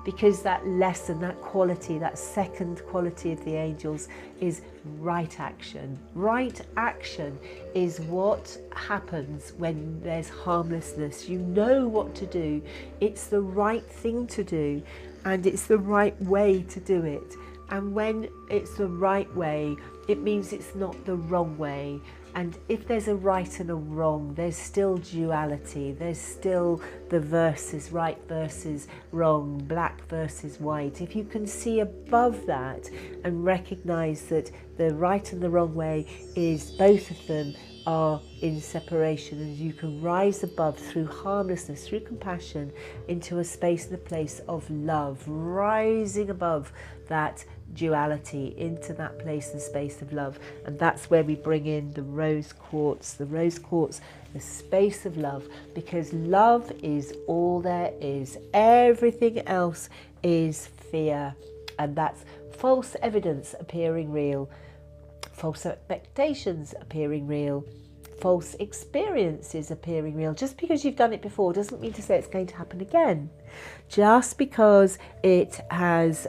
Because that lesson, that quality, that second quality of the angels is right action. Right action is what happens when there's harmlessness. You know what to do. It's the right thing to do, and it's the right way to do it. And when it's the right way, it means it's not the wrong way. And if there's a right and a wrong, there's still duality. There's still the versus, right versus wrong, black versus white. If you can see above that and recognize that the right and the wrong way is, both of them are in separation, and you can rise above through harmlessness, through compassion, into a space and a place of love, rising above that duality into that place and space of love. And that's where we bring in the rose quartz, the space of love, because love is all there is. Everything else is fear, and that's false evidence appearing real, false expectations appearing real, false experiences appearing real. Just because you've done it before doesn't mean to say it's going to happen again. Just because it has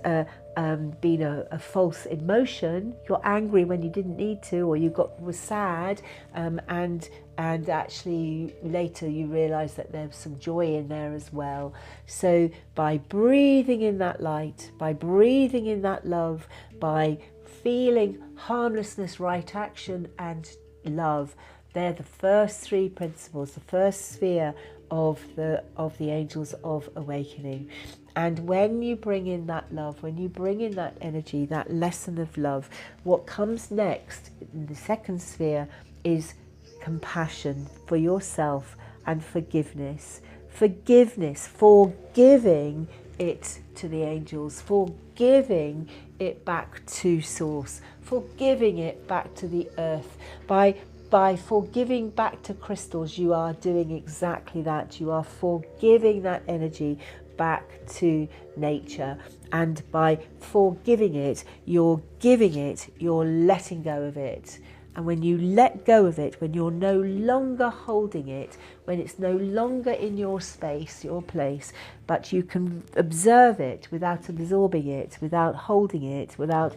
been a false emotion, you're angry when you didn't need to, or you was sad, and actually later you realise that there's some joy in there as well. So by breathing in that light, by breathing in that love, by feeling harmlessness, right action and love, they're the first three principles, the first sphere of the angels of awakening. And when you bring in that love, when you bring in that energy, that lesson of love, what comes next in the second sphere is compassion for yourself and forgiveness. Forgiveness, forgiving it to the angels, forgiving it back to source, forgiving it back to the earth. By forgiving back to crystals, you are doing exactly that. You are forgiving that energy back to nature. And by forgiving it, you're giving it, you're letting go of it. And when you let go of it, when you're no longer holding it, when it's no longer in your space, your place, but you can observe it without absorbing it, without holding it, without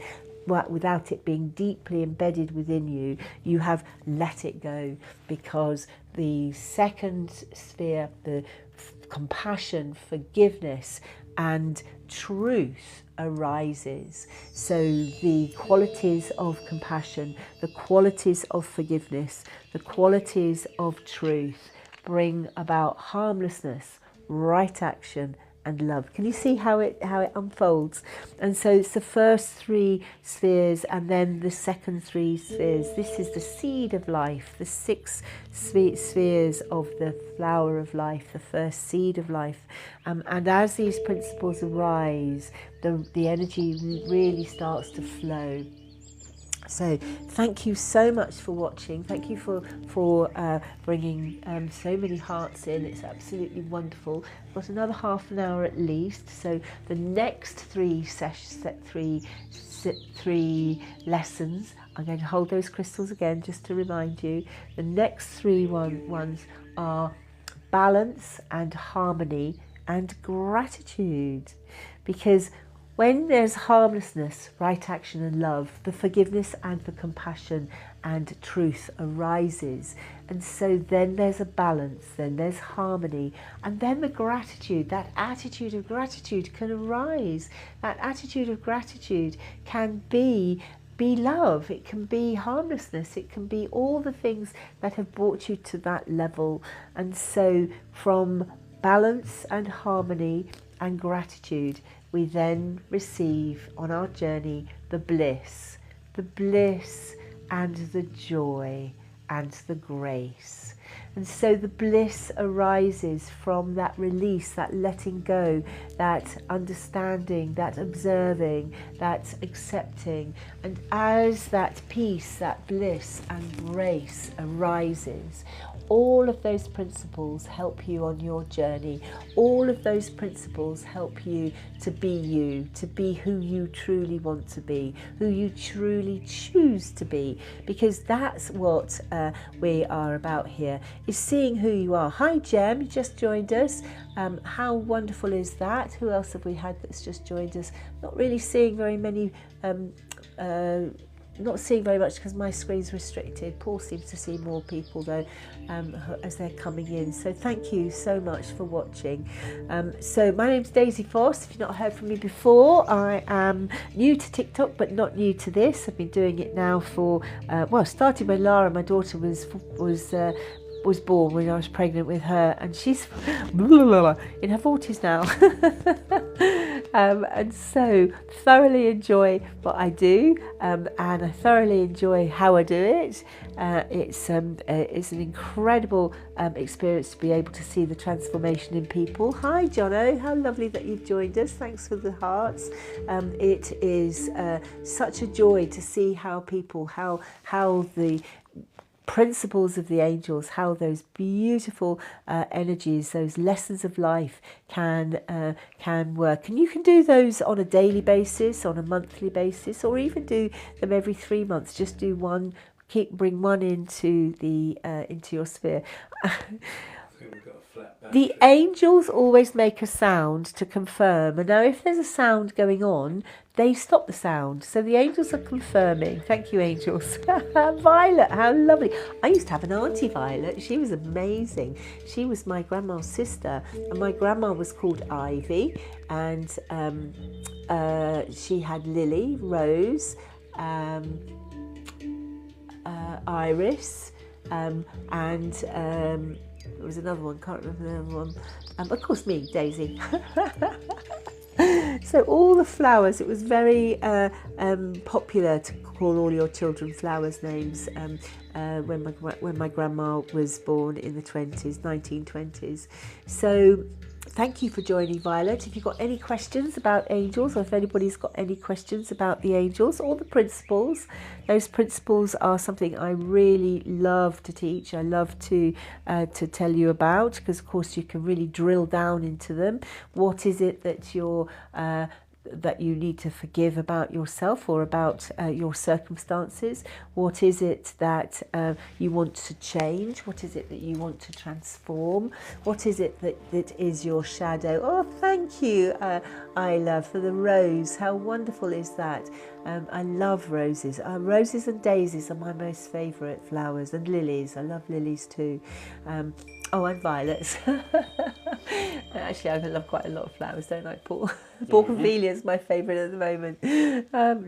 it being deeply embedded within you, you have let it go, because the second sphere, the compassion, forgiveness and truth arises. So the qualities of compassion, the qualities of forgiveness, the qualities of truth bring about harmlessness, right action, and love. Can you see how it unfolds? And so it's the first three spheres and then the second three spheres. This is the seed of life, the 6 spheres of the flower of life, the first seed of life. And as these principles arise, the energy really starts to flow. So thank you so much for watching. Thank you for bringing so many hearts in. It's absolutely wonderful. We've got another half an hour at least. So the next 3 lessons, I'm going to hold those crystals again just to remind you. The next 3 ones are balance and harmony and gratitude, because when there's harmlessness, right action and love, the forgiveness and the compassion and truth arises. And so then there's a balance, then there's harmony, and then the gratitude, that attitude of gratitude can arise. That attitude of gratitude can be love, it can be harmlessness, it can be all the things that have brought you to that level. And so from balance and harmony and gratitude, we then receive on our journey the bliss and the joy and the grace. And so the bliss arises from that release, that letting go, that understanding, that observing, that accepting. And as that peace, that bliss and grace arises, all of those principles help you on your journey. All of those principles help you, to be who you truly want to be, who you truly choose to be, because that's what we are about here, is seeing who you are. Hi Jem, you just joined us. How wonderful is that? Who else have we had that's just joined us? Not really seeing very many not seeing very much because my screen's restricted. Paul seems to see more people though as they're coming in. So thank you so much for watching. So my name's Daisy Foss. If you've not heard from me before, I am new to TikTok but not new to this. I've been doing it now for, started when Lara, my daughter, was born, when I was pregnant with her, and she's in her 40s now. And so thoroughly enjoy what I do, and I thoroughly enjoy how I do it. It's an incredible experience to be able to see the transformation in people. Hi Jono, how lovely that you've joined us. Thanks for the hearts. It is such a joy to see how people, how the principles of the angels, how those beautiful energies, those lessons of life can work. And you can do those on a daily basis, on a monthly basis, or even do them every 3 months. Just do one, bring one into your sphere. The angels always make a sound to confirm, and now if there's a sound going on, they stop the sound. So the angels are confirming. Thank you, angels. Violet, how lovely. I used to have an auntie, Violet. She was amazing. She was my grandma's sister, and my grandma was called Ivy, and she had Lily, Rose, Iris, and there was another one, can't remember the other one. Of course, me, Daisy. So all the flowers, it was very popular to call all your children flowers names when my grandma was born in the 1920s. So thank you for joining, Violet. If you've got any questions about angels, or if anybody's got any questions about the angels or the principles, those principles are something I really love to teach. I love to tell you about, because of course you can really drill down into them. What is it that that you need to forgive about yourself or about your circumstances? What is it that you want to change? What is it that you want to transform? What is it that is your shadow? Oh, thank you, I love, for the rose. How wonderful is that? I love roses. Roses and daisies are my most favourite flowers, and lilies. I love lilies too. And violets. Actually, I love quite a lot of flowers, don't I, Paul? Bougainvillea is my favourite at the moment.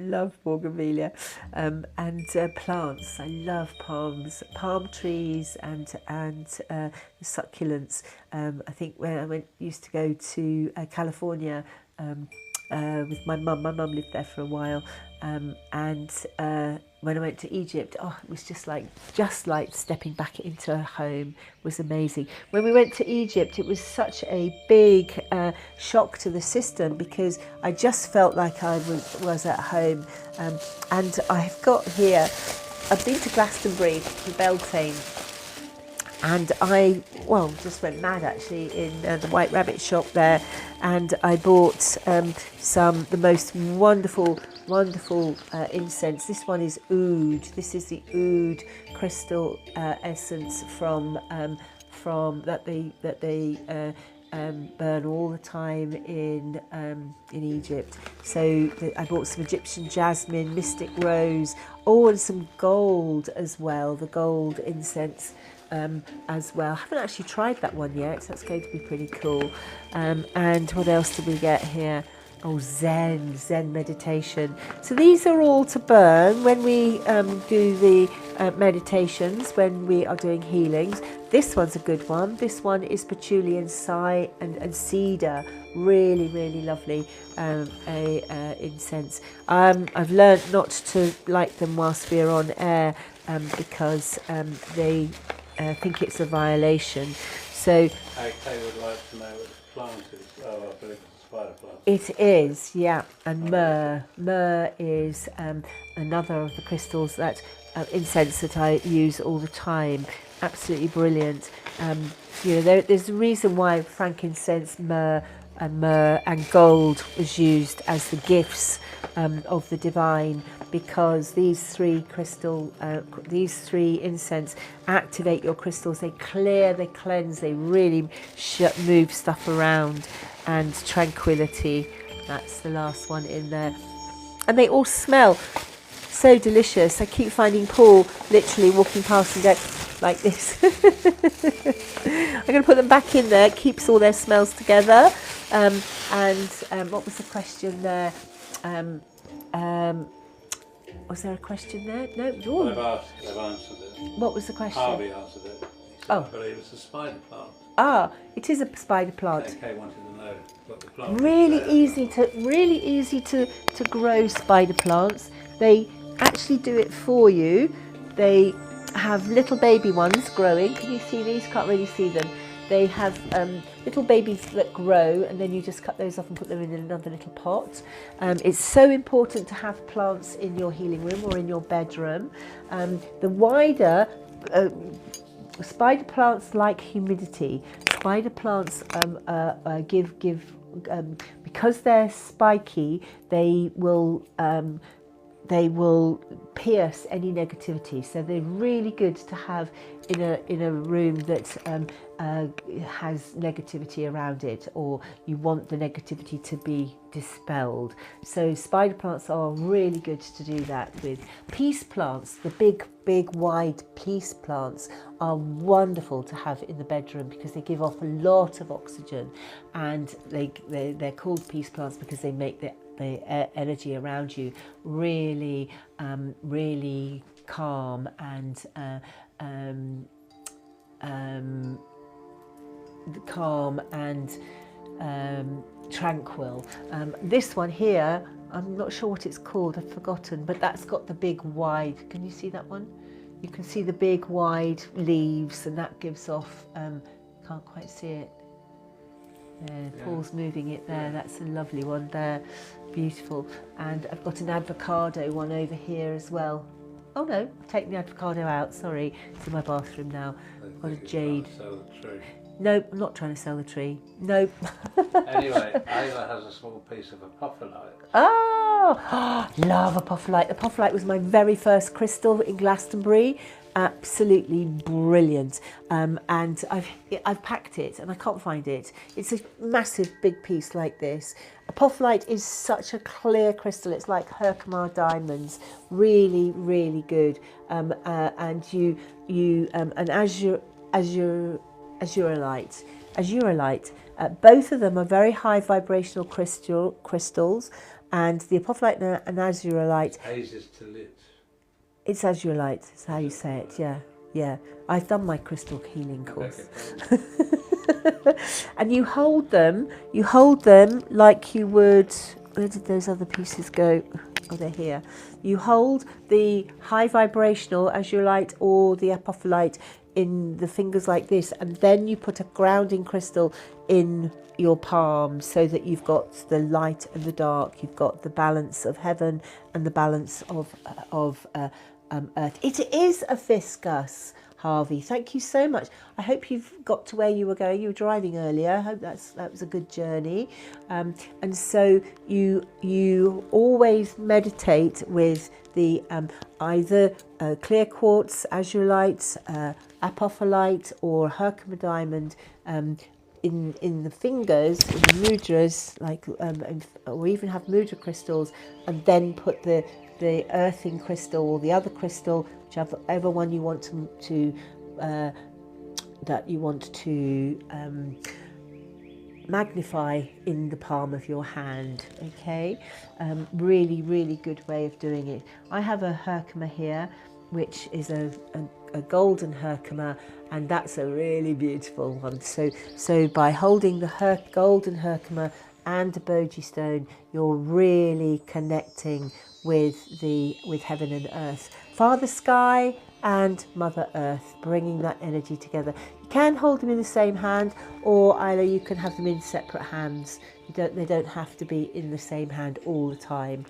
Love bougainvillea. And plants. I love palm trees and succulents. I think when I used to go to California with my mum lived there for a while, and when I went to Egypt, it was just like stepping back into a home. It was amazing. When we went to Egypt, it was such a big shock to the system, because I just felt like I was at home. And I've got here, I've been to Glastonbury, to Beltane, and I just went mad actually in the White Rabbit shop there, and I bought the most wonderful incense. This one is oud. This is the oud crystal essence from that they burn all the time in Egypt. So I bought some Egyptian jasmine, mystic rose, and some gold as well. The gold incense. As well. I haven't actually tried that one yet, so that's going to be pretty cool. And what else did we get here? Zen meditation. So these are all to burn when we do the meditations, when we are doing healings. This one's a good one. This one is patchouli and cedar. Really, really lovely incense. I've learned not to light them whilst we're on air because they think it's a violation. So I would like to know what the plant is. I believe it's a spider plant. It is, yeah. And myrrh is another of the crystals that incense that I use all the time. Absolutely brilliant. There's a reason why frankincense, myrrh and gold was used as the gifts of the divine, because these three incense activate your crystals. They clear, they cleanse, they really move stuff around. And tranquility, that's the last one in there. And they all smell so delicious. I keep finding Paul literally walking past and going like this. I'm going to put them back in there. It keeps all their smells together. What was the question there? Was there a question there? No. Well, they've answered it. What was the question? Harvey answered it. He said, I believe it's a spider plant. It is a spider plant. Okay, wanted to know what the plant Really easy to grow spider plants. They actually do it for you. They have little baby ones growing. Can you see these? Can't really see them. They have little babies that grow, and then you just cut those off and put them in another little pot. It's so important to have plants in your healing room or in your bedroom. The wider spider plants like humidity. Spider plants give because they're spiky, they will pierce any negativity. So they're really good to have in a room that has negativity around it, or you want the negativity to be dispelled. So spider plants are really good to do that with. Peace plants, the big wide peace plants, are wonderful to have in the bedroom because they give off a lot of oxygen, and they're called peace plants because they make the energy around you really calm and tranquil. This one here, I'm not sure what it's called, I've forgotten, but that's got the big wide, can you see that one? You can see the big wide leaves, and that gives off, can't quite see it. There, yeah. Paul's moving it there, that's a lovely one there, beautiful. And I've got an avocado one over here as well. Oh no, take the avocado out, sorry, it's in my bathroom now. I've got a jade. Nope, I'm not trying to sell the tree. Nope. Anyway, Ayla has a small piece of apophyllite. Oh, love apophyllite. Apophyllite was my very first crystal in Glastonbury. Absolutely brilliant. And I've packed it and I can't find it. It's a massive big piece like this. Apophyllite is such a clear crystal. It's like Herkimer diamonds. Really, really good. And azurite. Both of them are very high vibrational crystals, and the apophyllite and azurite. It's azurite. It's how you say it. Yeah, yeah. I've done my crystal healing course. And you hold them like you would. Where did those other pieces go? Oh, they're here. You hold the high vibrational azurite or the apophyllite in the fingers like this, and then you put a grounding crystal in your palm so that you've got the light and the dark, you've got the balance of heaven and the balance of earth. It is a viscous, Harvey. Thank you so much. I hope you've got to where you were going. You were driving earlier. I hope that was a good journey. And so you always meditate with the either clear quartz, azurite, apophyllite, or herkimer diamond in the fingers, in the mudras, like or even have mudra crystals, and then put the earthing crystal or the other crystal, whichever one you want to magnify in the palm of your hand. Okay, really, really good way of doing it. I have a herkimer here, which is a golden herkimer, and that's a really beautiful one. So by holding the golden herkimer and the boji stone, you're really connecting with heaven and earth, Father Sky and Mother Earth, bringing that energy together. You can hold them in the same hand, or either you can have them in separate hands. They don't have to be in the same hand all the time.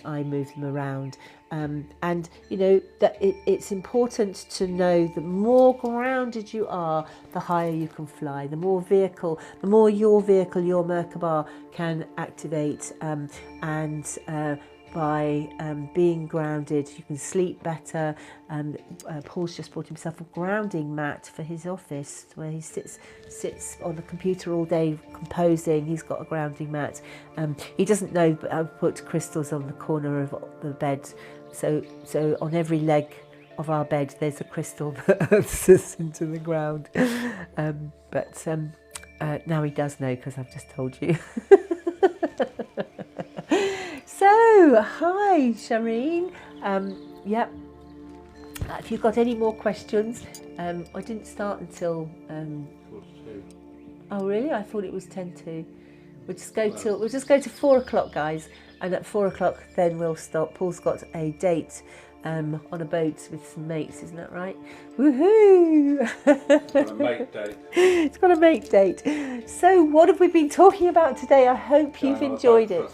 I move them around, and you know that it's important to know the more grounded you are, the higher you can fly. The more your vehicle, your Merkaba, can activate, and by being grounded, you can sleep better. Paul's just bought himself a grounding mat for his office, where he sits on the computer all day composing. He's got a grounding mat. He doesn't know, but I've put crystals on the corner of the bed. So on every leg of our bed, there's a crystal that earths us into the ground. But now he does know, because I've just told you. So, hi Shireen. Yep. If you've got any more questions, I didn't start until. Oh really? I thought it was 10 to. We'll just go to 4 o'clock, guys, and at 4 o'clock then we'll stop. Paul's got a date on a boat with some mates, isn't that right? Woohoo! It's got a mate date. It's got a mate date. So, what have we been talking about today? I hope you've enjoyed it.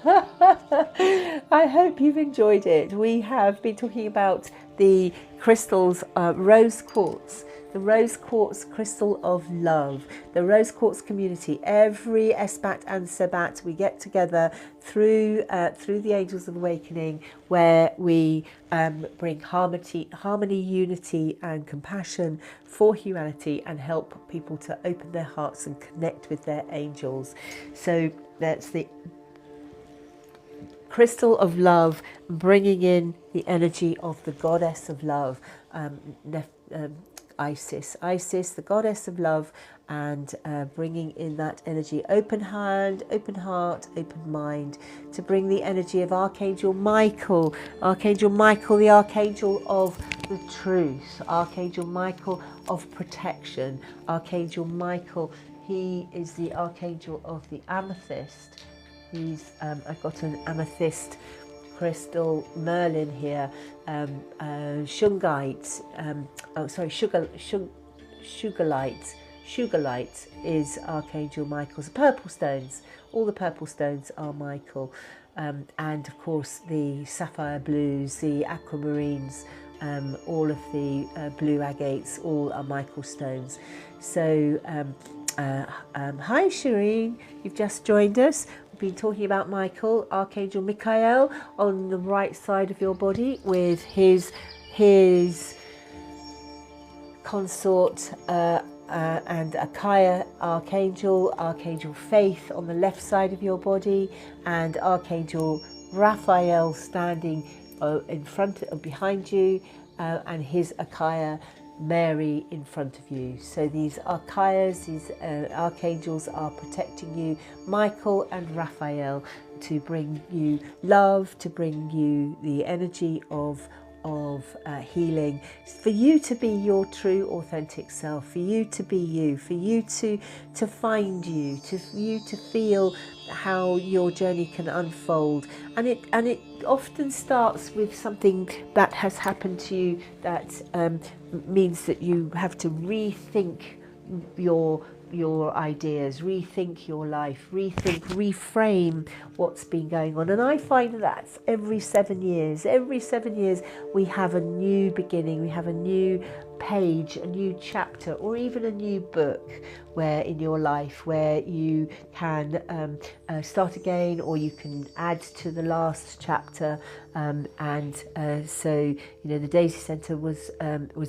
I hope you've enjoyed it. We have been talking about the crystals, Rose Quartz, the Rose Quartz crystal of love, the Rose Quartz community. Every Esbat and Sebat we get together through the Angels of Awakening, where we bring harmony, unity and compassion for humanity, and help people to open their hearts and connect with their angels. So that's the crystal of love, bringing in the energy of the goddess of love, Isis, the goddess of love, and bringing in that energy, open hand, open heart, open mind, to bring the energy of Archangel Michael, the Archangel of the truth, Archangel Michael of protection, Archangel Michael, he is the Archangel of the amethyst. I've got an amethyst crystal Merlin here, shungite, sugarlight is Archangel Michael's. Purple stones, all the purple stones are Michael, and of course the sapphire blues, the aquamarines, all of the blue agates, all are Michael stones. So hi Shireen, you've just joined us. Been talking about Michael, Archangel Michael, on the right side of your body, with his consort and Akaya Archangel Faith on the left side of your body, and Archangel Raphael standing in front or behind you, and his Akaya Mary in front of you. So these archaias, these archangels are protecting you, Michael and Raphael, to bring you love, to bring you the energy of healing, for you to be your true authentic self, for you to be you, for you to find you, for you to feel how your journey can unfold. And it often starts with something that has happened to you that means that you have to rethink your ideas, rethink your life, reframe what's been going on. And I find that every 7 years we have a new beginning, we have a new page, a new chapter, or even a new book where in your life where you can start again, or you can add to the last chapter. So the Daisy Centre was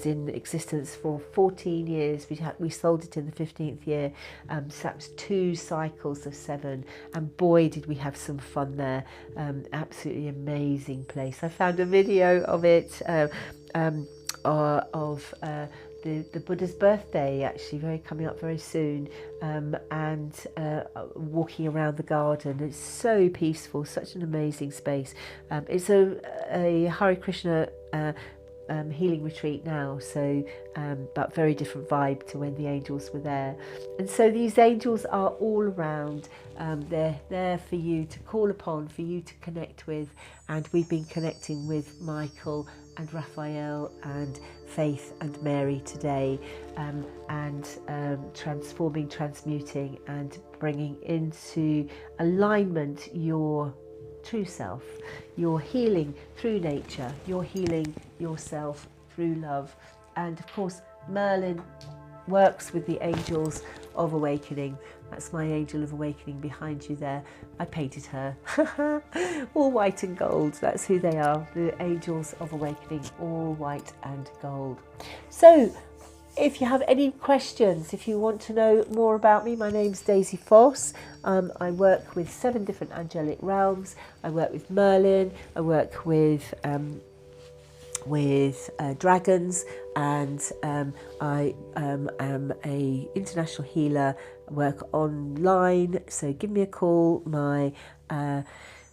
in existence for 14 years. We sold it in the 15th year. So that was 2 cycles of 7, and boy did we have some fun there. Absolutely amazing place. I found a video of it of the Buddha's birthday, actually coming up very soon, and walking around the garden. It's so peaceful, such an amazing space. It's a Hare Krishna healing retreat now, so but very different vibe to when the angels were there. And so these angels are all around. They're there for you to call upon, for you to connect with, and we've been connecting with Michael and Raphael and Faith and Mary today, and transforming, transmuting, and bringing into alignment your true self. You're healing through nature, you're healing yourself through love. And of course, Merlin works with the angels of awakening. That's my angel of awakening behind you there. I painted her. All white and gold. That's who they are. The angels of awakening, all white and gold. So if you have any questions, if you want to know more about me, my name's Daisy Foss. I work with 7 different angelic realms. I work with Merlin. I work with dragons, and I am a international healer. I work online, so give me a call. My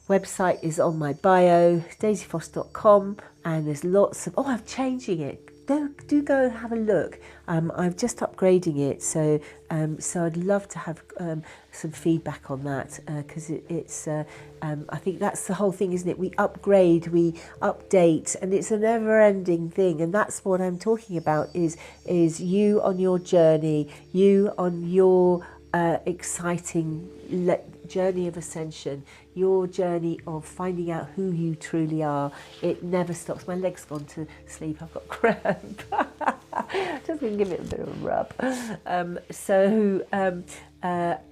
website is on my bio, daisyfoss.com, and there's lots of I'm changing it. Do go and have a look. I'm just upgrading it, so I'd love to have some feedback on that, because it's I think that's the whole thing, isn't it? We upgrade, we update, and it's a never-ending thing. And that's what I'm talking about: is you on your journey, you on your exciting journey of ascension, your journey of finding out who you truly are. It never stops. My leg's gone to sleep. I've got cramp. Just going to give it a bit of a rub.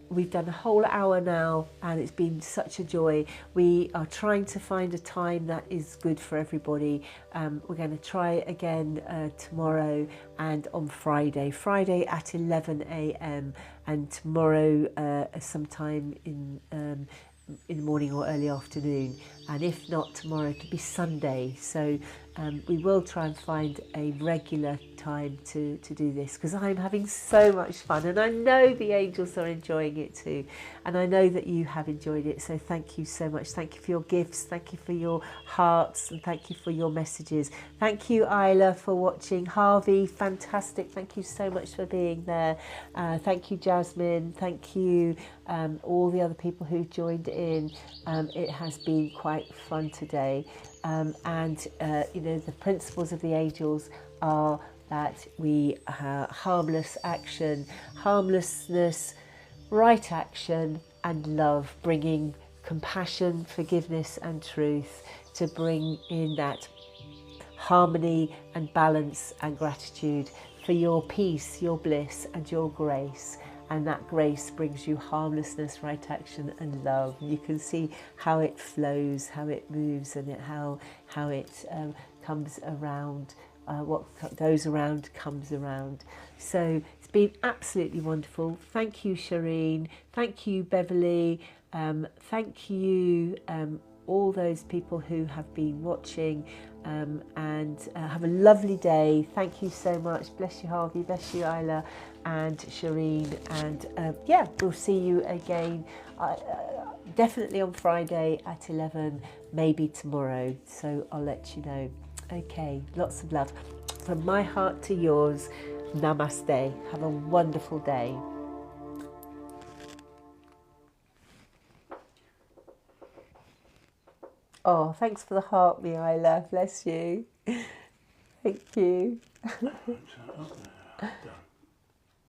We've done a whole hour now, and it's been such a joy. We are trying to find a time that is good for everybody. We're going to try again tomorrow and on Friday at 11 a.m. and tomorrow sometime in the morning or early afternoon, and if not tomorrow, it could be Sunday. So we will try and find a regular time to do this, because I'm having so much fun, and I know the angels are enjoying it too, and I know that you have enjoyed it. So thank you so much. Thank you for your gifts, thank you for your hearts, and thank you for your messages. Thank you, Isla, for watching. Harvey, fantastic, thank you so much for being there. Thank you, Jasmine, thank you all the other people who joined in. It has been quite fun today. The principles of the angels are that we harmless action, harmlessness, right action, and love, bringing compassion, forgiveness, and truth to bring in that harmony and balance and gratitude for your peace, your bliss, and your grace. And that grace brings you harmlessness, right action, and love. And you can see how it flows, how it moves, and how it comes around. What goes around comes around. So it's been absolutely wonderful. Thank you, Shireen. Thank you, Beverly. Thank you, all those people who have been watching, and have a lovely day. Thank you so much. Bless you, Harvey. Bless you, Isla and Shireen. And yeah, we'll see you again definitely on Friday at 11, maybe tomorrow. So I'll let you know. Okay, lots of love. From my heart to yours, namaste. Have a wonderful day. Oh, thanks for the heart, Miaila. Bless you. Thank you. Done.